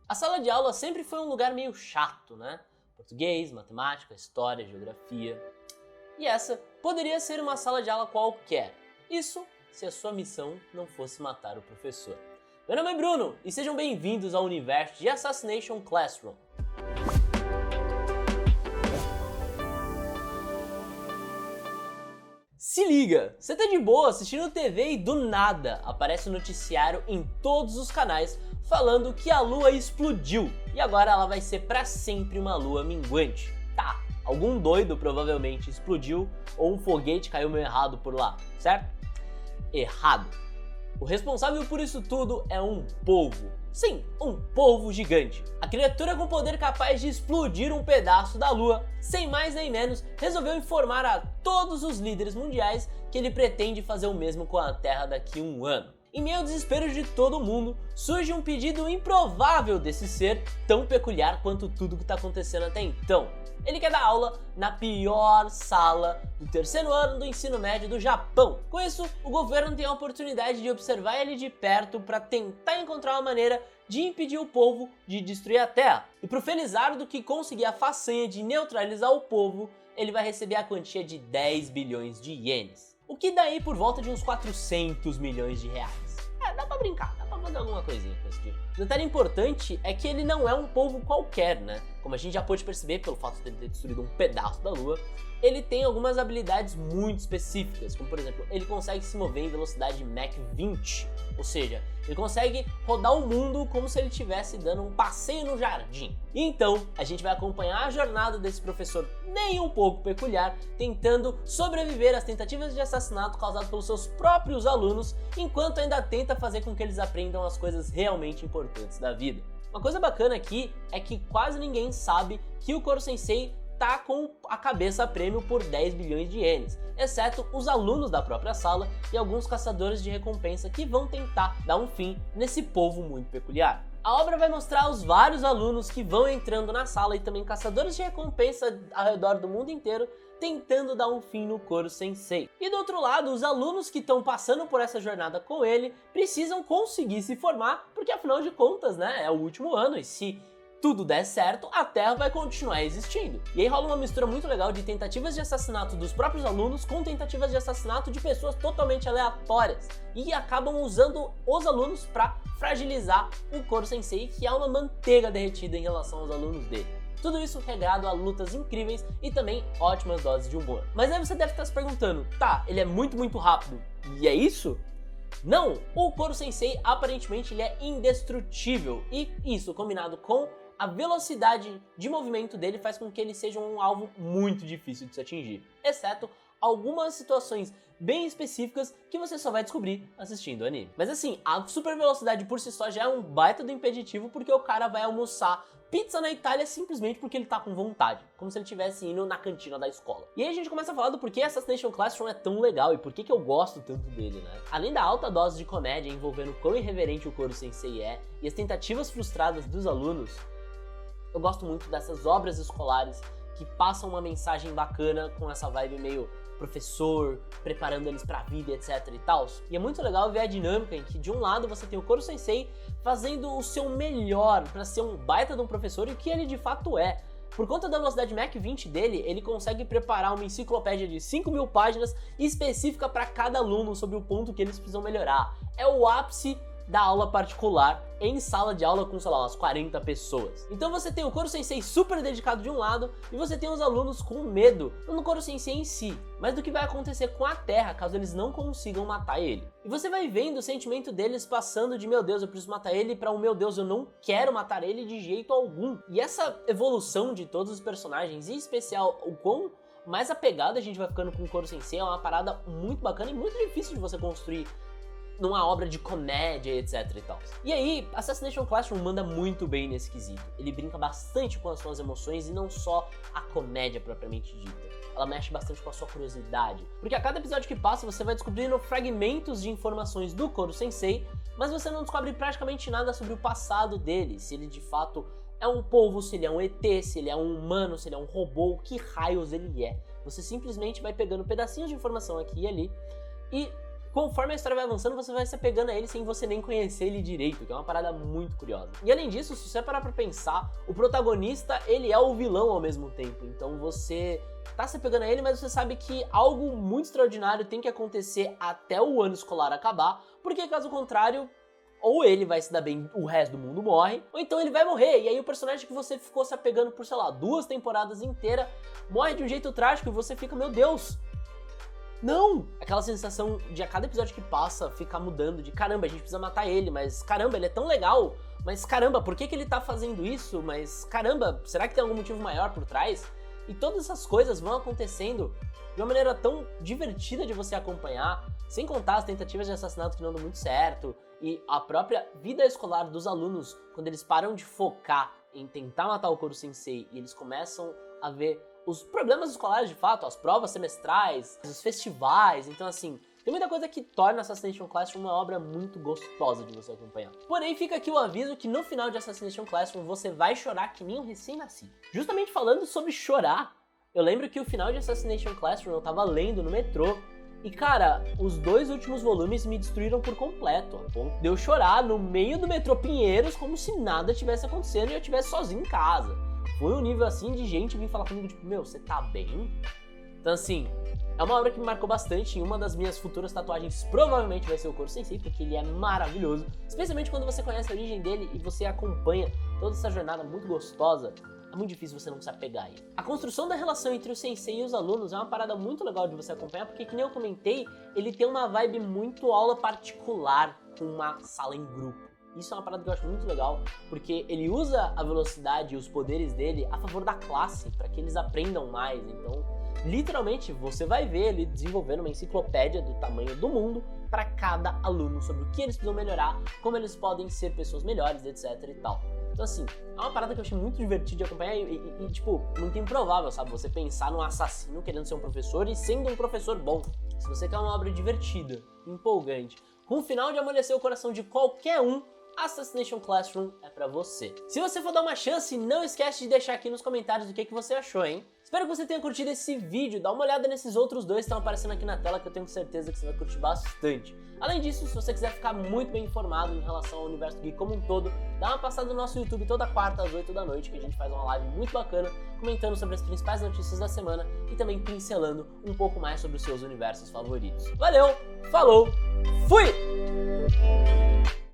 A sala de aula sempre foi um lugar meio chato, né? Português, matemática, história, geografia. E essa poderia ser uma sala de aula qualquer. Isso se a sua missão não fosse matar o professor. Meu nome é Bruno e sejam bem-vindos ao universo de Assassination Classroom. Se liga, você tá de boa assistindo TV e do nada aparece um noticiário em todos os canais falando que a lua explodiu e agora ela vai ser pra sempre uma lua minguante. Tá, algum doido provavelmente explodiu ou um foguete caiu meio errado por lá, certo? Errado. O responsável por isso tudo é um polvo. Sim, um polvo gigante. A criatura com poder capaz de explodir um pedaço da lua, sem mais nem menos, resolveu informar a todos os líderes mundiais que ele pretende fazer o mesmo com a Terra daqui a um ano. Em meio ao desespero de todo mundo, surge um pedido improvável desse ser tão peculiar quanto tudo que está acontecendo até então. Ele quer dar aula na pior sala do terceiro ano do ensino médio do Japão. Com isso, o governo tem a oportunidade de observar ele de perto para tentar encontrar uma maneira de impedir o povo de destruir a Terra. E pro felizardo que conseguir a façanha de neutralizar o povo, ele vai receber a quantia de 10 bilhões de ienes. O que dá aí por volta de uns 400 milhões de reais. Dá pra brincar, dá pra fazer alguma coisinha com esse dinheiro. O detalhe importante é que ele não é um polvo qualquer, né? Como a gente já pôde perceber pelo fato de ele ter destruído um pedaço da lua, ele tem algumas habilidades muito específicas, como por exemplo, ele consegue se mover em velocidade Mach 20, ou seja, ele consegue rodar o mundo como se ele estivesse dando um passeio no jardim. E então, a gente vai acompanhar a jornada desse professor nem um pouco peculiar, tentando sobreviver às tentativas de assassinato causadas pelos seus próprios alunos, enquanto ainda tenta fazer com que eles aprendam as coisas realmente importantes da vida. Uma coisa bacana aqui é que quase ninguém sabe que o Koro Sensei tá com a cabeça a prêmio por 10 bilhões de ienes, exceto os alunos da própria sala e alguns caçadores de recompensa que vão tentar dar um fim nesse povo muito peculiar. A obra vai mostrar os vários alunos que vão entrando na sala e também caçadores de recompensa ao redor do mundo inteiro tentando dar um fim no Koro Sensei. E do outro lado, os alunos que estão passando por essa jornada com ele precisam conseguir se formar, porque afinal de contas, né, é o último ano e se tudo der certo, a Terra vai continuar existindo. E aí rola uma mistura muito legal de tentativas de assassinato dos próprios alunos com tentativas de assassinato de pessoas totalmente aleatórias. E acabam usando os alunos para fragilizar o Koro Sensei, que é uma manteiga derretida em relação aos alunos dele. Tudo isso regado a lutas incríveis e também ótimas doses de humor. Mas aí você deve estar se perguntando, tá, ele é muito rápido, e é isso? Não, o Koro Sensei aparentemente ele é indestrutível, e isso combinado com a velocidade de movimento dele faz com que ele seja um alvo muito difícil de se atingir, exceto algumas situações bem específicas que você só vai descobrir assistindo o anime. Mas assim, a super velocidade por si só já é um baita do impeditivo porque o cara vai almoçar pizza na Itália simplesmente porque ele tá com vontade, como se ele estivesse indo na cantina da escola. E aí a gente começa a falar do porquê Assassination Classroom é tão legal e por que eu gosto tanto dele, né? Além da alta dose de comédia envolvendo quão irreverente o Koro Sensei é e as tentativas frustradas dos alunos, eu gosto muito dessas obras escolares que passam uma mensagem bacana com essa vibe meio professor, preparando eles pra vida, etc e tal. E é muito legal ver a dinâmica em que de um lado você tem o Koro Sensei fazendo o seu melhor pra ser um baita de um professor e o que ele de fato é. Por conta da velocidade Mach 20 dele, ele consegue preparar uma enciclopédia de 5.000 páginas específica para cada aluno sobre o ponto que eles precisam melhorar. É o ápice da aula particular em sala de aula com, sei lá, umas 40 pessoas. Então você tem o Koro Sensei super dedicado de um lado e você tem os alunos com medo, não do Koro Sensei em si, mas do que vai acontecer com a Terra caso eles não consigam matar ele. E você vai vendo o sentimento deles passando de meu Deus, eu preciso matar ele, para meu Deus, eu não quero matar ele de jeito algum. E essa evolução de todos os personagens, em especial o quão mais apegado a gente vai ficando com o Koro Sensei, é uma parada muito bacana e muito difícil de você construir numa obra de comédia, etc e tal. E aí, Assassination Classroom manda muito bem nesse quesito. Ele brinca bastante com as suas emoções e não só a comédia propriamente dita. Ela mexe bastante com a sua curiosidade. Porque a cada episódio que passa, você vai descobrindo fragmentos de informações do Koro Sensei, mas você não descobre praticamente nada sobre o passado dele, se ele de fato é um polvo, se ele é um ET, se ele é um humano, se ele é um robô, que raios ele é. Você simplesmente vai pegando pedacinhos de informação aqui e ali e conforme a história vai avançando, você vai se apegando a ele sem você nem conhecer ele direito, que é uma parada muito curiosa. E além disso, se você parar pra pensar, o protagonista, ele é o vilão ao mesmo tempo, então você tá se apegando a ele, mas você sabe que algo muito extraordinário tem que acontecer até o ano escolar acabar, porque caso contrário, ou ele vai se dar bem, o resto do mundo morre, ou então ele vai morrer, e aí o personagem que você ficou se apegando por, sei lá, 2 temporadas inteiras, morre de um jeito trágico e você fica, meu Deus, não! Aquela sensação de a cada episódio que passa ficar mudando, de caramba, a gente precisa matar ele, mas caramba, ele é tão legal, mas caramba, por que ele tá fazendo isso? Mas caramba, será que tem algum motivo maior por trás? E todas essas coisas vão acontecendo de uma maneira tão divertida de você acompanhar, sem contar as tentativas de assassinato que não dão muito certo, e a própria vida escolar dos alunos, quando eles param de focar em tentar matar o Koro Sensei e eles começam a ver os problemas escolares de fato, as provas semestrais, os festivais, então assim, tem muita coisa que torna Assassination Classroom uma obra muito gostosa de você acompanhar. Porém, fica aqui o aviso que no final de Assassination Classroom você vai chorar que nem um recém-nascido. Justamente falando sobre chorar, eu lembro que o final de Assassination Classroom eu tava lendo no metrô, e cara, os 2 últimos volumes me destruíram por completo, a ponto de eu chorar no meio do metrô Pinheiros como se nada tivesse acontecendo e eu estivesse sozinho em casa. Foi um nível assim de gente vir falar comigo, tipo, meu, você tá bem? Então assim, é uma obra que me marcou bastante, e uma das minhas futuras tatuagens provavelmente vai ser o Koro Sensei, porque ele é maravilhoso, especialmente quando você conhece a origem dele e você acompanha toda essa jornada muito gostosa. É muito difícil você não se apegar a ele. A construção da relação entre o sensei e os alunos é uma parada muito legal de você acompanhar, porque, que nem eu comentei, ele tem uma vibe muito aula particular com uma sala em grupo. Isso é uma parada que eu acho muito legal, porque ele usa a velocidade e os poderes dele a favor da classe, para que eles aprendam mais. Então, literalmente, você vai ver ele desenvolvendo uma enciclopédia do tamanho do mundo para cada aluno, sobre o que eles precisam melhorar, como eles podem ser pessoas melhores, etc e tal. Então assim, é uma parada que eu achei muito divertido de acompanhar e tipo, muito improvável, sabe? Você pensar num assassino querendo ser um professor e sendo um professor bom. Se você quer uma obra divertida, empolgante, com um final de amolecer o coração de qualquer um, Assassination Classroom é pra você. Se você for dar uma chance, não esquece de deixar aqui nos comentários o que você achou, hein? Espero que você tenha curtido esse vídeo, dá uma olhada nesses outros 2 que estão aparecendo aqui na tela, que eu tenho certeza que você vai curtir bastante. Além disso, se você quiser ficar muito bem informado em relação ao universo geek como um todo, dá uma passada no nosso YouTube toda quarta às 8 da noite, que a gente faz uma live muito bacana, comentando sobre as principais notícias da semana e também pincelando um pouco mais sobre os seus universos favoritos. Valeu, falou, fui!